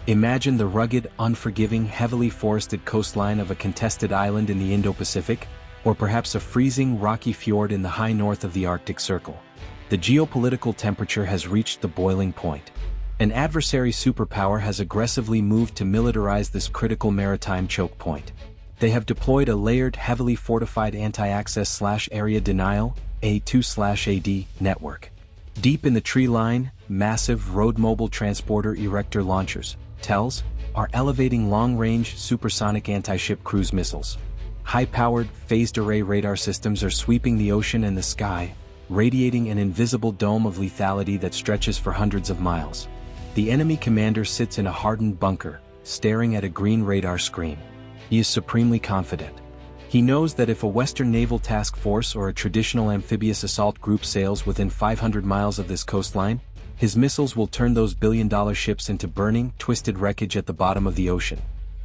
Imagine the rugged, unforgiving, heavily forested coastline of a contested island in the Indo-Pacific, or perhaps a freezing, rocky fjord in the high north of the Arctic Circle. The geopolitical temperature has reached the boiling point. An adversary superpower has aggressively moved to militarize this critical maritime choke point. They have deployed a layered, heavily fortified anti-access/area denial (A2/AD) network. Deep in the tree line, massive road-mobile transporter erector launchers, TELs, are elevating long-range supersonic anti-ship cruise missiles. High-powered, phased-array radar systems are sweeping the ocean and the sky, radiating an invisible dome of lethality that stretches for hundreds of miles. The enemy commander sits in a hardened bunker, staring at a green radar screen. He is supremely confident. He knows that if a Western naval task force or a traditional amphibious assault group sails within 500 miles of this coastline, his missiles will turn those billion-dollar ships into burning, twisted wreckage at the bottom of the ocean.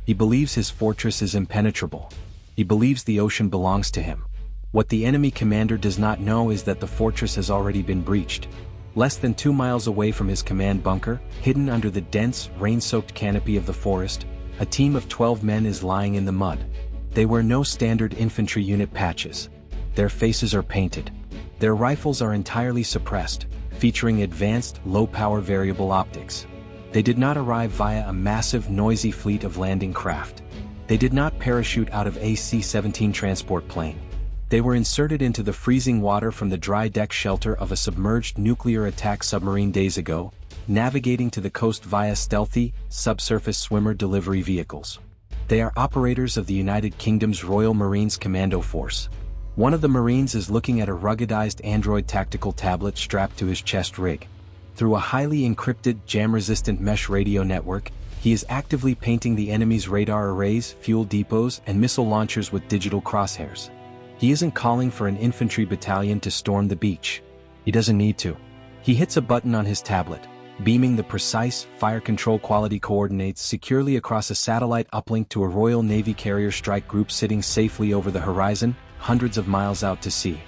He believes his fortress is impenetrable. He believes the ocean belongs to him. What the enemy commander does not know is that the fortress has already been breached. Less than 2 miles away from his command bunker, hidden under the dense, rain-soaked canopy of the forest, a team of 12 men is lying in the mud. They wear no standard infantry unit patches. Their faces are painted. Their rifles are entirely suppressed, featuring advanced, low-power variable optics. They did not arrive via a massive, noisy fleet of landing craft. They did not parachute out of a C-17 transport plane. They were inserted into the freezing water from the dry deck shelter of a submerged nuclear attack submarine days ago, navigating to the coast via stealthy, subsurface swimmer delivery vehicles. They are operators of the United Kingdom's Royal Marines Commando Force. One of the Marines is looking at a ruggedized Android tactical tablet strapped to his chest rig. Through a highly encrypted, jam-resistant mesh radio network, he is actively painting the enemy's radar arrays, fuel depots, and missile launchers with digital crosshairs. He isn't calling for an infantry battalion to storm the beach. He doesn't need to. He hits a button on his tablet, beaming the precise, fire control quality coordinates securely across a satellite uplink to a Royal Navy carrier strike group sitting safely over the horizon, hundreds of miles out to sea.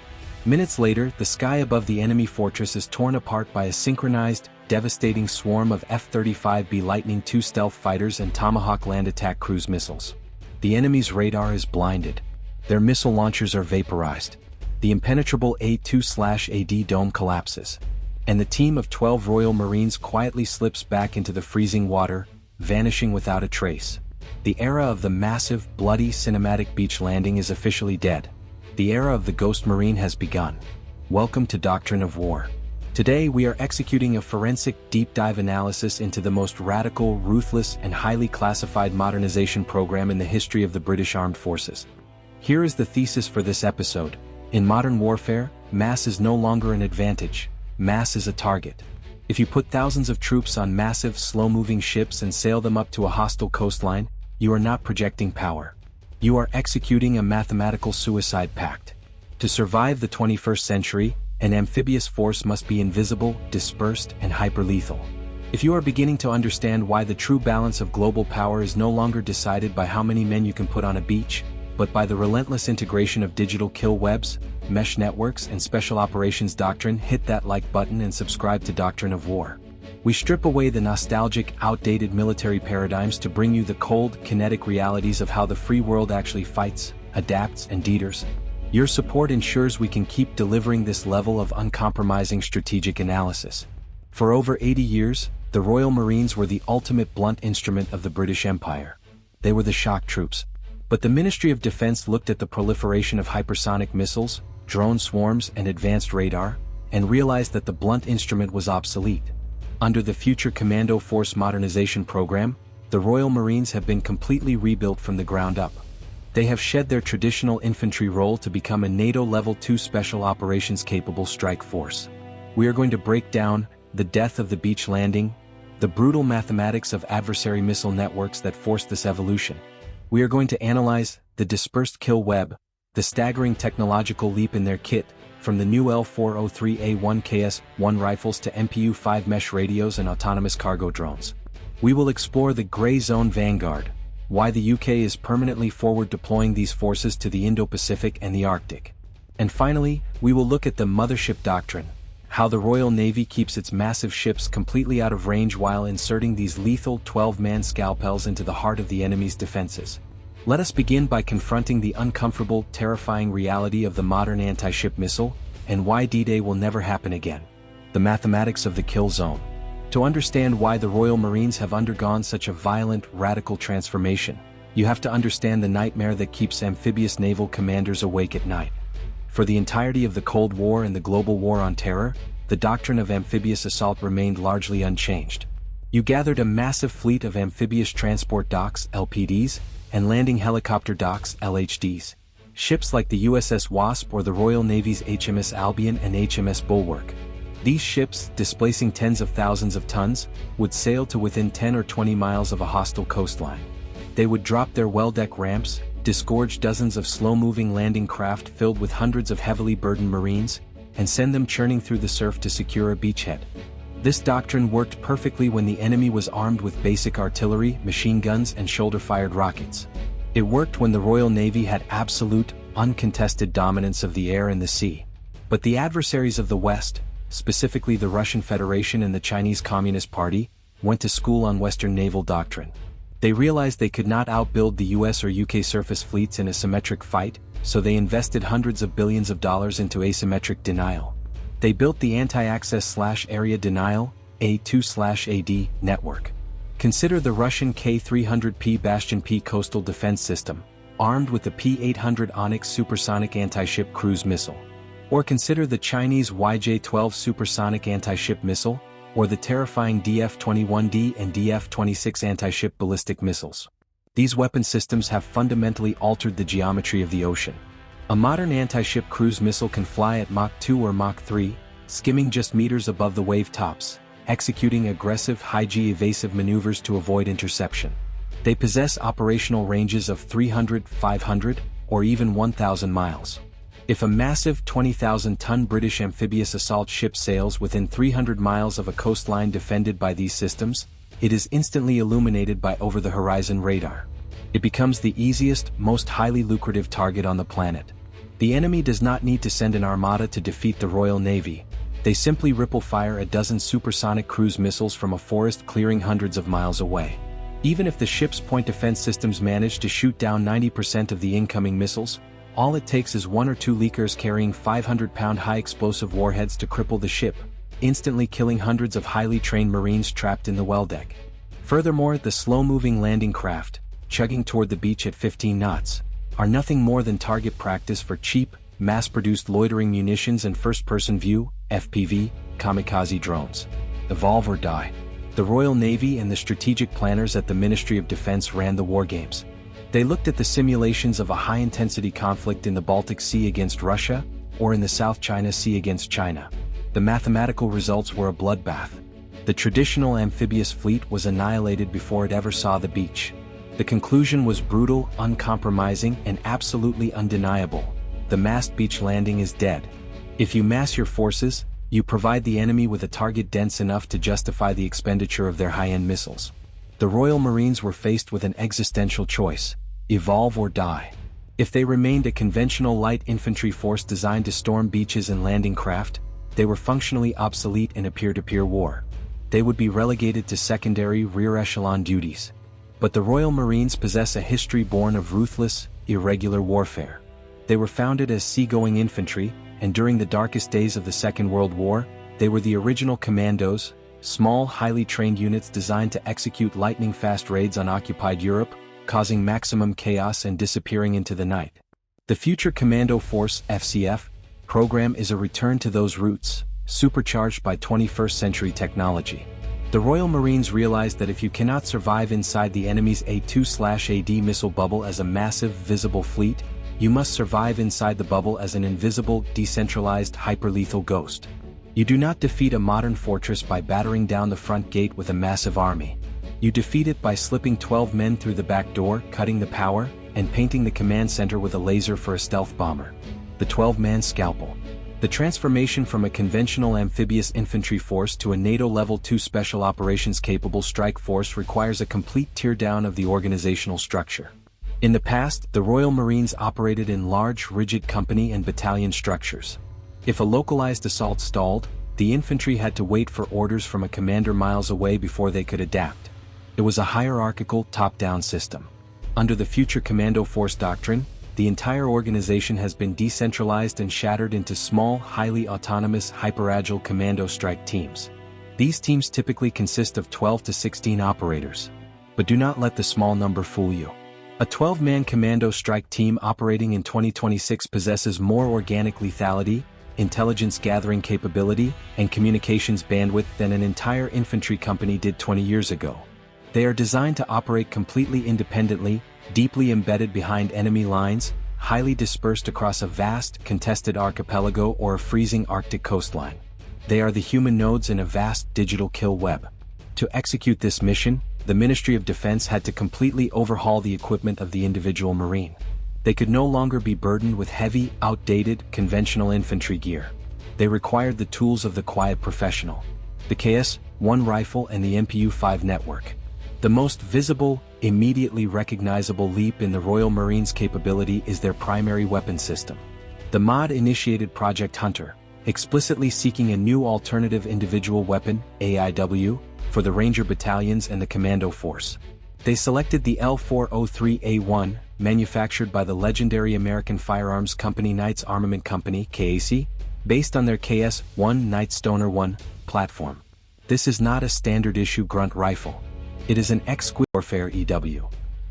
Minutes later, the sky above the enemy fortress is torn apart by a synchronized, devastating swarm of F-35B Lightning II stealth fighters and Tomahawk land attack cruise missiles. The enemy's radar is blinded. Their missile launchers are vaporized. The impenetrable A2/AD dome collapses. And the team of 12 Royal Marines quietly slips back into the freezing water, vanishing without a trace. The era of the massive, bloody cinematic beach landing is officially dead. The era of the Ghost Marine has begun. Welcome to Doctrine of War. Today we are executing a forensic, deep-dive analysis into the most radical, ruthless, and highly classified modernization program in the history of the British Armed Forces. Here is the thesis for this episode. In modern warfare, mass is no longer an advantage. Mass is a target. If you put thousands of troops on massive, slow-moving ships and sail them up to a hostile coastline, you are not projecting power. You are executing a mathematical suicide pact. To survive the 21st century, an amphibious force must be invisible, dispersed, and hyper-lethal. If you are beginning to understand why the true balance of global power is no longer decided by how many men you can put on a beach, but by the relentless integration of digital kill webs, mesh networks, and special operations doctrine, hit that like button and subscribe to Doctrine of War. We strip away the nostalgic, outdated military paradigms to bring you the cold, kinetic realities of how the free world actually fights, adapts, and teeters. Your support ensures we can keep delivering this level of uncompromising strategic analysis. For over 80 years, the Royal Marines were the ultimate blunt instrument of the British Empire. They were the shock troops. But the Ministry of Defense looked at the proliferation of hypersonic missiles, drone swarms, and advanced radar, and realized that the blunt instrument was obsolete. Under the future Commando Force modernization program, the Royal Marines have been completely rebuilt from the ground up. They have shed their traditional infantry role to become a NATO Level 2 special operations-capable strike force. We are going to break down the death of the beach landing, the brutal mathematics of adversary missile networks that forced this evolution. We are going to analyze the dispersed kill web, the staggering technological leap in their kit, from the new L403A1 KS-1 rifles to MPU-5 mesh radios and autonomous cargo drones. We will explore the gray zone vanguard, why the UK is permanently forward deploying these forces to the Indo-Pacific and the Arctic. And finally, we will look at the mothership doctrine, How the Royal Navy keeps its massive ships completely out of range while inserting these lethal 12-man scalpels into the heart of the enemy's defenses. Let us begin by confronting the uncomfortable, terrifying reality of the modern anti-ship missile, and why D-Day will never happen again. The mathematics of the kill zone. To understand why the Royal Marines have undergone such a violent, radical transformation, you have to understand the nightmare that keeps amphibious naval commanders awake at night. For the entirety of the Cold War and the global war on terror, the doctrine of amphibious assault remained largely unchanged. You gathered a massive fleet of amphibious transport docks (LPDs) and landing helicopter docks (LHDs). Ships like the USS Wasp or the Royal Navy's HMS Albion and HMS Bulwark. These ships, displacing tens of thousands of tons, would sail to within 10 or 20 miles of a hostile coastline. They would drop their well-deck ramps, disgorge dozens of slow-moving landing craft filled with hundreds of heavily burdened Marines, and send them churning through the surf to secure a beachhead. This doctrine worked perfectly when the enemy was armed with basic artillery, machine guns, and shoulder-fired rockets. It worked when the Royal Navy had absolute, uncontested dominance of the air and the sea. But the adversaries of the West, specifically the Russian Federation and the Chinese Communist Party, went to school on Western naval doctrine. They realized they could not outbuild the US or UK surface fleets in a symmetric fight, so they invested hundreds of billions of dollars into asymmetric denial. They built the anti-access/area denial, A2/AD, network. Consider the Russian K-300P Bastion P coastal defense system, armed with the P-800 Onyx supersonic anti-ship cruise missile. Or consider the Chinese YJ-12 supersonic anti-ship missile, or the terrifying DF-21D and DF-26 anti-ship ballistic missiles. These weapon systems have fundamentally altered the geometry of the ocean. A modern anti-ship cruise missile can fly at Mach 2 or Mach 3, skimming just meters above the wave tops, executing aggressive high-G evasive maneuvers to avoid interception. They possess operational ranges of 300, 500, or even 1,000 miles. If a massive 20,000-ton British amphibious assault ship sails within 300 miles of a coastline defended by these systems, it is instantly illuminated by over-the-horizon radar. It becomes the easiest, most highly lucrative target on the planet. The enemy does not need to send an armada to defeat the Royal Navy. They simply ripple-fire a dozen supersonic cruise missiles from a forest clearing hundreds of miles away. Even if the ship's point defense systems manage to shoot down 90% of the incoming missiles, all it takes is one or two leakers carrying 500-pound high-explosive warheads to cripple the ship, instantly killing hundreds of highly trained Marines trapped in the well deck. Furthermore, the slow-moving landing craft, chugging toward the beach at 15 knots, are nothing more than target practice for cheap, mass-produced loitering munitions and first-person view, FPV, kamikaze drones. Evolve or die. The Royal Navy and the strategic planners at the Ministry of Defense ran the war games. They looked at the simulations of a high-intensity conflict in the Baltic Sea against Russia, or in the South China Sea against China. The mathematical results were a bloodbath. The traditional amphibious fleet was annihilated before it ever saw the beach. The conclusion was brutal, uncompromising, and absolutely undeniable. The massed beach landing is dead. If you mass your forces, you provide the enemy with a target dense enough to justify the expenditure of their high-end missiles. The Royal Marines were faced with an existential choice: evolve or die. If they remained a conventional light infantry force designed to storm beaches and landing craft, they were functionally obsolete in a peer-to-peer war. They would be relegated to secondary rear echelon duties. But the Royal Marines possess a history born of ruthless, irregular warfare. They were founded as seagoing infantry, and during the darkest days of the Second World War, they were the original commandos, small, highly trained units designed to execute lightning-fast raids on occupied Europe, causing maximum chaos and disappearing into the night. The future Commando Force (FCF) program is a return to those roots, supercharged by 21st century technology. The Royal Marines realized that if you cannot survive inside the enemy's A2/AD missile bubble as a massive, visible fleet, you must survive inside the bubble as an invisible, decentralized, hyperlethal ghost. You do not defeat a modern fortress by battering down the front gate with a massive army. You defeat it by slipping 12 men through the back door, cutting the power, and painting the command center with a laser for a stealth bomber. The 12-man scalpel. The transformation from a conventional amphibious infantry force to a NATO Level 2 special operations-capable strike force requires a complete teardown of the organizational structure. In the past, the Royal Marines operated in large, rigid company and battalion structures. If a localized assault stalled, the infantry had to wait for orders from a commander miles away before they could adapt. It was a hierarchical, top-down system. Under the future Commando Force doctrine, the entire organization has been decentralized and shattered into small, highly autonomous, hyper-agile commando strike teams. These teams typically consist of 12 to 16 operators. But do not let the small number fool you. A 12-man commando strike team operating in 2026 possesses more organic lethality, intelligence gathering capability, and communications bandwidth than an entire infantry company did 20 years ago. They are designed to operate completely independently, deeply embedded behind enemy lines, highly dispersed across a vast, contested archipelago or a freezing Arctic coastline. They are the human nodes in a vast digital kill web. To execute this mission, the Ministry of Defense had to completely overhaul the equipment of the individual Marine. They could no longer be burdened with heavy, outdated, conventional infantry gear. They required the tools of the quiet professional. The KS-1 rifle and the MPU-5 network. The most visible, immediately recognizable leap in the Royal Marines' capability is their primary weapon system. The mod-initiated Project Hunter, explicitly seeking a new alternative individual weapon, AIW, for the Ranger battalions and the Commando Force. They selected the L403A1, manufactured by the legendary American firearms company Knights Armament Company, KAC, based on their KS-1 Nightstoner 1 platform. This is not a standard-issue grunt rifle. It is an exquisite warfare EW.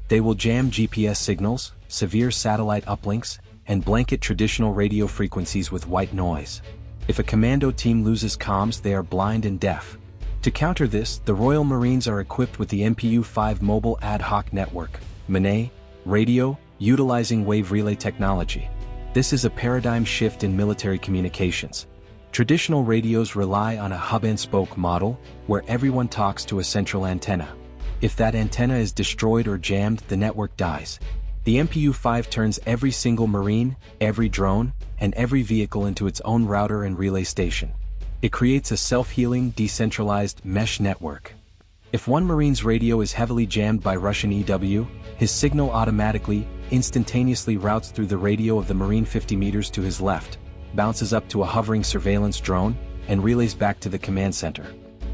They will jam GPS signals, severe satellite uplinks, and blanket traditional radio frequencies with white noise. If a commando team loses comms, they are blind and deaf. To counter this, the Royal Marines are equipped with the MPU-5 Mobile Ad Hoc Network, MANET, radio, utilizing wave relay technology. This is a paradigm shift in military communications. Traditional radios rely on a hub-and-spoke model, where everyone talks to a central antenna. If that antenna is destroyed or jammed, the network dies. The MPU-5 turns every single Marine, every drone, and every vehicle into its own router and relay station. It creates a self-healing, decentralized mesh network. If one Marine's radio is heavily jammed by Russian EW, his signal automatically, instantaneously routes through the radio of the Marine 50 meters to his left, bounces up to a hovering surveillance drone, and relays back to the command center.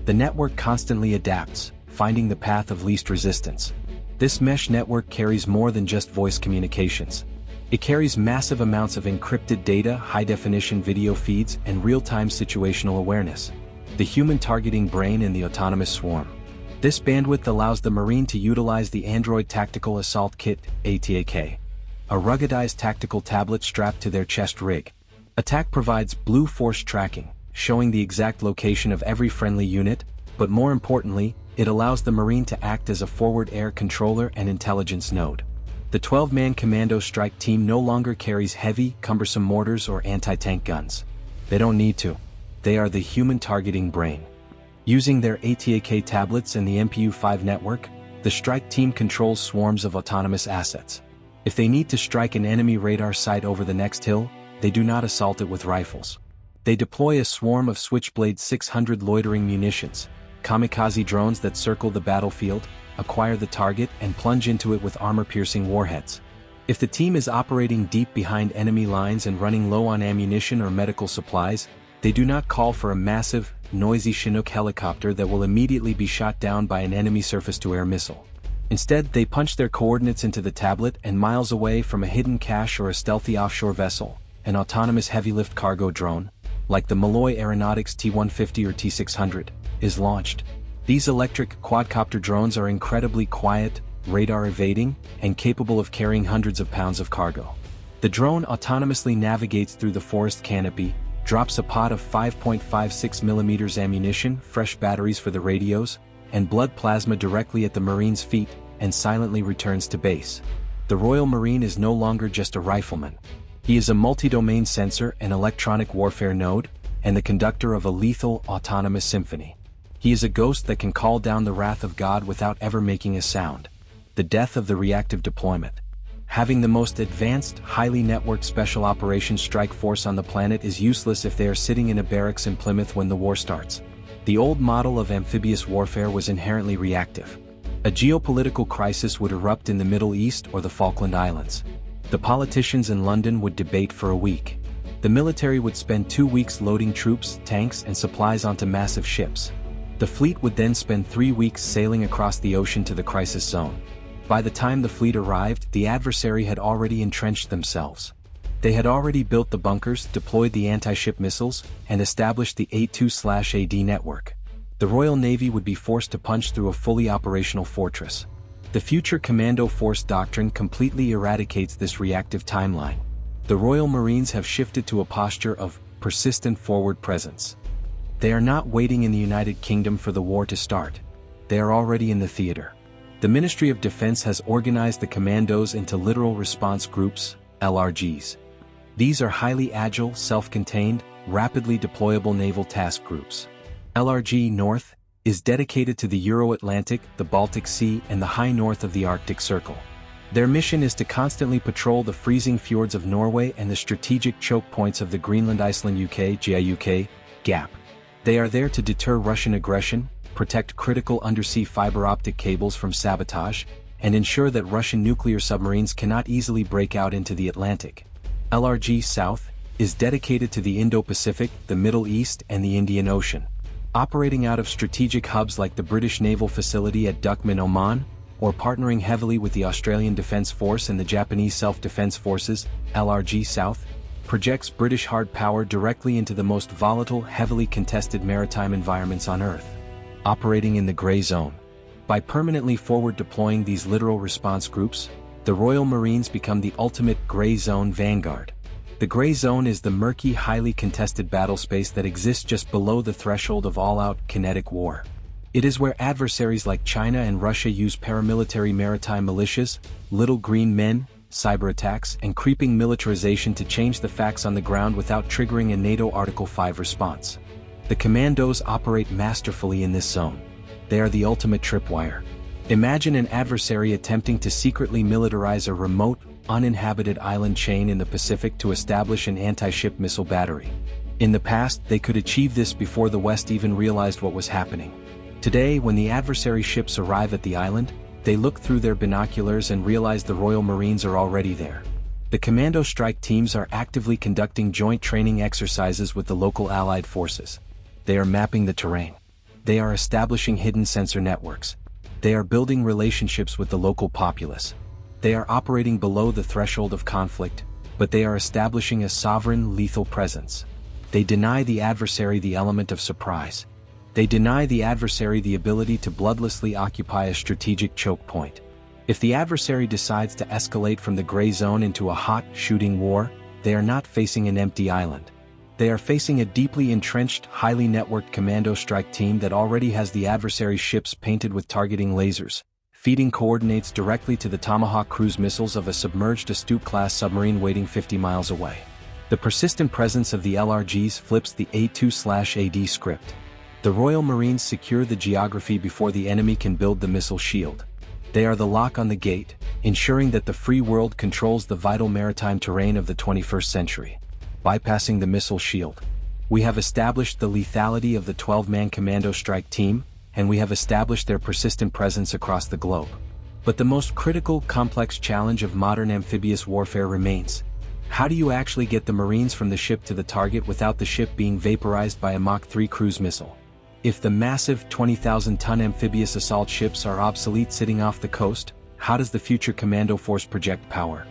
The network constantly adapts, finding the path of least resistance. This mesh network carries more than just voice communications. It carries massive amounts of encrypted data, high-definition video feeds, and real-time situational awareness. The human targeting brain in the autonomous swarm. This bandwidth allows the Marine to utilize the Android Tactical Assault Kit, ATAK, a ruggedized tactical tablet strapped to their chest rig. ATAK provides blue force tracking, showing the exact location of every friendly unit, but more importantly, it allows the Marine to act as a forward air controller and intelligence node. The 12-man commando strike team no longer carries heavy, cumbersome mortars or anti-tank guns. They don't need to. They are the human targeting brain. Using their ATAK tablets and the MPU-5 network, the strike team controls swarms of autonomous assets. If they need to strike an enemy radar site over the next hill, they do not assault it with rifles. They deploy a swarm of Switchblade 600 loitering munitions, kamikaze drones that circle the battlefield, acquire the target, and plunge into it with armor-piercing warheads. If the team is operating deep behind enemy lines and running low on ammunition or medical supplies, they do not call for a massive, noisy Chinook helicopter that will immediately be shot down by an enemy surface-to-air missile. Instead, they punch their coordinates into the tablet, and miles away from a hidden cache or a stealthy offshore vessel, an autonomous heavy-lift cargo drone, like the Malloy Aeronautics T-150 or T-600, is launched. These electric quadcopter drones are incredibly quiet, radar-evading, and capable of carrying hundreds of pounds of cargo. The drone autonomously navigates through the forest canopy, drops a pod of 5.56mm ammunition, fresh batteries for the radios, and blood plasma directly at the Marine's feet, and silently returns to base. The Royal Marine is no longer just a rifleman. He is a multi-domain sensor and electronic warfare node, and the conductor of a lethal, autonomous symphony. He is a ghost that can call down the wrath of God without ever making a sound. The death of the reactive deployment. Having the most advanced, highly networked special operations strike force on the planet is useless if they are sitting in a barracks in Plymouth when the war starts. The old model of amphibious warfare was inherently reactive. A geopolitical crisis would erupt in the Middle East or the Falkland Islands. The politicians in London would debate for a week. The military would spend 2 weeks loading troops, tanks, and supplies onto massive ships. The fleet would then spend 3 weeks sailing across the ocean to the crisis zone. By the time the fleet arrived, the adversary had already entrenched themselves. They had already built the bunkers, deployed the anti-ship missiles, and established the A2/AD network. The Royal Navy would be forced to punch through a fully operational fortress. The future Commando Force doctrine completely eradicates this reactive timeline. The Royal Marines have shifted to a posture of persistent forward presence. They are not waiting in the United Kingdom for the war to start. They are already in the theater. The Ministry of Defense has organized the commandos into Literal Response Groups, LRGs. These are highly agile, self-contained, rapidly deployable naval task groups. LRG North is dedicated to the Euro-Atlantic, the Baltic Sea, and the high north of the Arctic Circle. Their mission is to constantly patrol the freezing fjords of Norway and the strategic choke points of the Greenland-Iceland-UK (GIUK) gap. They are there to deter Russian aggression, protect critical undersea fiber optic cables from sabotage, and ensure that Russian nuclear submarines cannot easily break out into the Atlantic. LRG South is dedicated to the Indo-Pacific, the Middle East, and the Indian Ocean. Operating out of strategic hubs like the British Naval Facility at Dukman, Oman, or partnering heavily with the Australian Defence Force and the Japanese Self-Defence Forces, LRG South projects British hard power directly into the most volatile, heavily contested maritime environments on Earth. Operating in the grey zone. By permanently forward deploying these literal response groups, the Royal Marines become the ultimate grey zone vanguard. The grey zone is the murky, highly contested battle space that exists just below the threshold of all-out kinetic war. It is where adversaries like China and Russia use paramilitary maritime militias, little green men, cyber attacks, and creeping militarization to change the facts on the ground without triggering a NATO Article 5 response. The commandos operate masterfully in this zone. They are the ultimate tripwire. Imagine an adversary attempting to secretly militarize a remote, uninhabited island chain in the Pacific to establish an anti-ship missile battery. In the past, they could achieve this before the West even realized what was happening. Today, when the adversary ships arrive at the island, they look through their binoculars and realize the Royal Marines are already there. The commando strike teams are actively conducting joint training exercises with the local allied forces. They are mapping the terrain. They are establishing hidden sensor networks. They are building relationships with the local populace. They are operating below the threshold of conflict, but they are establishing a sovereign, lethal presence. They deny the adversary the element of surprise. They deny the adversary the ability to bloodlessly occupy a strategic choke point. If the adversary decides to escalate from the gray zone into a hot, shooting war, they are not facing an empty island. They are facing a deeply entrenched, highly networked commando strike team that already has the adversary's ships painted with targeting lasers, feeding coordinates directly to the Tomahawk cruise missiles of a submerged Astute-class submarine waiting 50 miles away. The persistent presence of the LRGs flips the A2/AD script. The Royal Marines secure the geography before the enemy can build the missile shield. They are the lock on the gate, ensuring that the free world controls the vital maritime terrain of the 21st century. Bypassing the missile shield. We have established the lethality of the 12-man commando strike team, and we have established their persistent presence across the globe. But the most critical, complex challenge of modern amphibious warfare remains. How do you actually get the Marines from the ship to the target without the ship being vaporized by a Mach 3 cruise missile? If the massive 20,000-ton amphibious assault ships are obsolete sitting off the coast, how does the future Commando Force project power?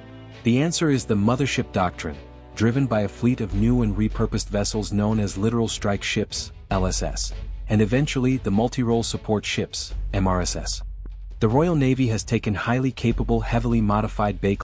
The answer is the Mothership Doctrine, driven by a fleet of new and repurposed vessels known as Literal Strike Ships, LSS, and eventually the Multi-Role Support Ships, MRSS. The Royal Navy has taken highly capable, heavily modified Bay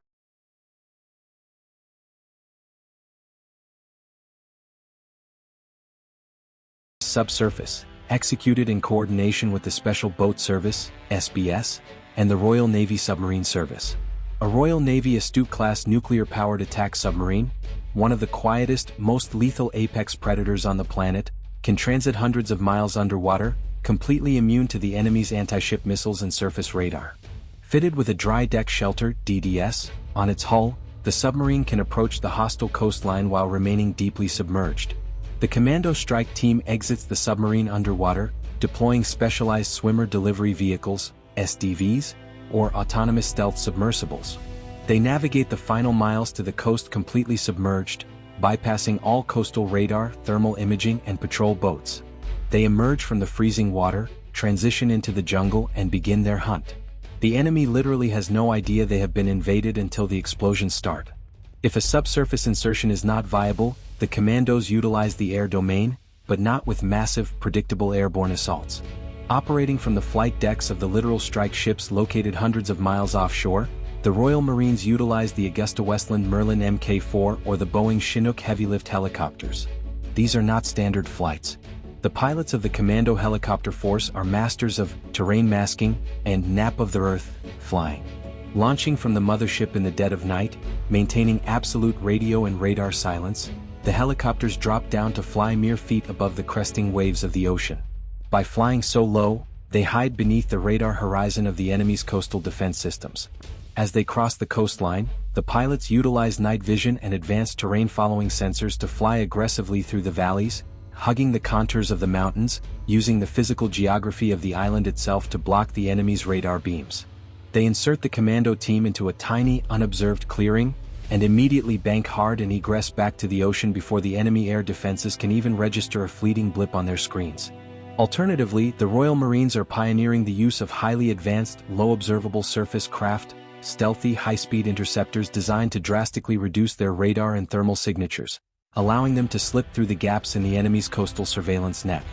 Subsurface, executed in coordination with the Special Boat Service, SBS, and the Royal Navy Submarine Service. A Royal Navy Astute-class nuclear-powered attack submarine, one of the quietest, most lethal apex predators on the planet, can transit hundreds of miles underwater, completely immune to the enemy's anti-ship missiles and surface radar. Fitted with a dry deck shelter, DDS, on its hull, the submarine can approach the hostile coastline while remaining deeply submerged. The Commando Strike Team exits the submarine underwater, deploying specialized swimmer delivery vehicles, SDVs, or autonomous stealth submersibles. They navigate the final miles to the coast completely submerged, bypassing all coastal radar, thermal imaging, and patrol boats. They emerge from the freezing water, transition into the jungle, and begin their hunt. The enemy literally has no idea they have been invaded until the explosions start. If a subsurface insertion is not viable, the commandos utilize the air domain, but not with massive, predictable airborne assaults. Operating from the flight decks of the littoral strike ships located hundreds of miles offshore, the Royal Marines utilize the Augusta-Westland Merlin Mk4 or the Boeing Chinook heavy-lift helicopters. These are not standard flights. The pilots of the Commando Helicopter Force are masters of terrain masking and nap of the earth flying. Launching from the mothership in the dead of night, maintaining absolute radio and radar silence, the helicopters drop down to fly mere feet above the cresting waves of the ocean. By flying so low, they hide beneath the radar horizon of the enemy's coastal defense systems. As they cross the coastline, the pilots utilize night vision and advanced terrain-following sensors to fly aggressively through the valleys, hugging the contours of the mountains, using the physical geography of the island itself to block the enemy's radar beams. They insert the commando team into a tiny, unobserved clearing, and immediately bank hard and egress back to the ocean before the enemy air defenses can even register a fleeting blip on their screens. Alternatively, the Royal Marines are pioneering the use of highly advanced, low-observable surface craft, stealthy high-speed interceptors designed to drastically reduce their radar and thermal signatures, allowing them to slip through the gaps in the enemy's coastal surveillance net.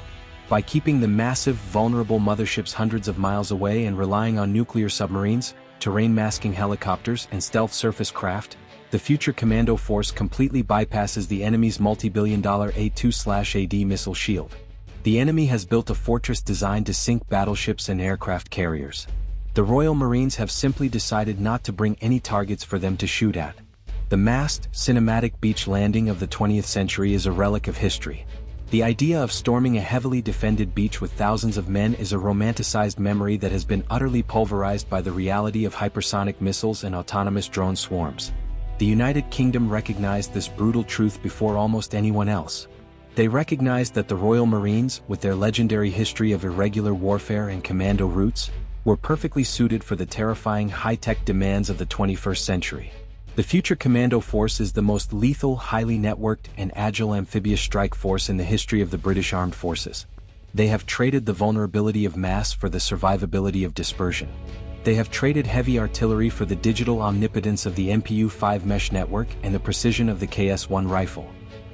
By keeping the massive, vulnerable motherships hundreds of miles away and relying on nuclear submarines, terrain-masking helicopters, and stealth surface craft, the future Commando Force completely bypasses the enemy's multi-billion-dollar A2/AD missile shield. The enemy has built a fortress designed to sink battleships and aircraft carriers. The Royal Marines have simply decided not to bring any targets for them to shoot at. The massed, cinematic beach landing of the 20th century is a relic of history. The idea of storming a heavily defended beach with thousands of men is a romanticized memory that has been utterly pulverized by the reality of hypersonic missiles and autonomous drone swarms. The United Kingdom recognized this brutal truth before almost anyone else. They recognized that the Royal Marines, with their legendary history of irregular warfare and commando routes, were perfectly suited for the terrifying high-tech demands of the 21st century. The future Commando Force is the most lethal, highly networked, and agile amphibious strike force in the history of the British Armed Forces. They have traded the vulnerability of mass for the survivability of dispersion. They have traded heavy artillery for the digital omnipotence of the MPU-5 mesh network and the precision of the KS-1 rifle.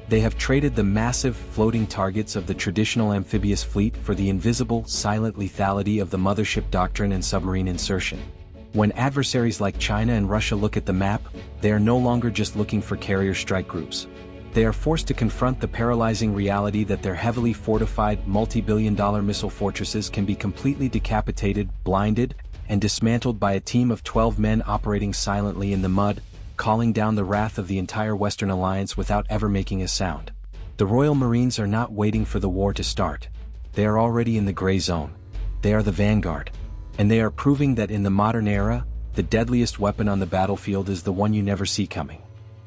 They have traded the massive, floating targets of the traditional amphibious fleet for the invisible, silent lethality of the mothership Doctrine and submarine insertion. When adversaries like China and Russia look at the map, they are no longer just looking for carrier strike groups. They are forced to confront the paralyzing reality that their heavily fortified, multi-billion-dollar missile fortresses can be completely decapitated, blinded, and dismantled by a team of 12 men operating silently in the mud, calling down the wrath of the entire Western Alliance without ever making a sound. The Royal Marines are not waiting for the war to start. They are already in the gray zone. They are the vanguard. And they are proving that in the modern era, the deadliest weapon on the battlefield is the one you never see coming.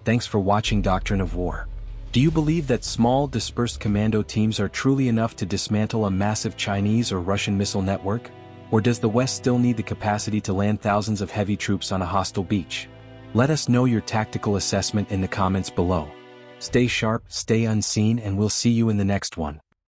Thanks for watching Doctrine of War. Do you believe that small, dispersed commando teams are truly enough to dismantle a massive Chinese or Russian missile network? Or does the West still need the capacity to land thousands of heavy troops on a hostile beach? Let us know your tactical assessment in the comments below. Stay sharp, stay unseen, and we'll see you in the next one.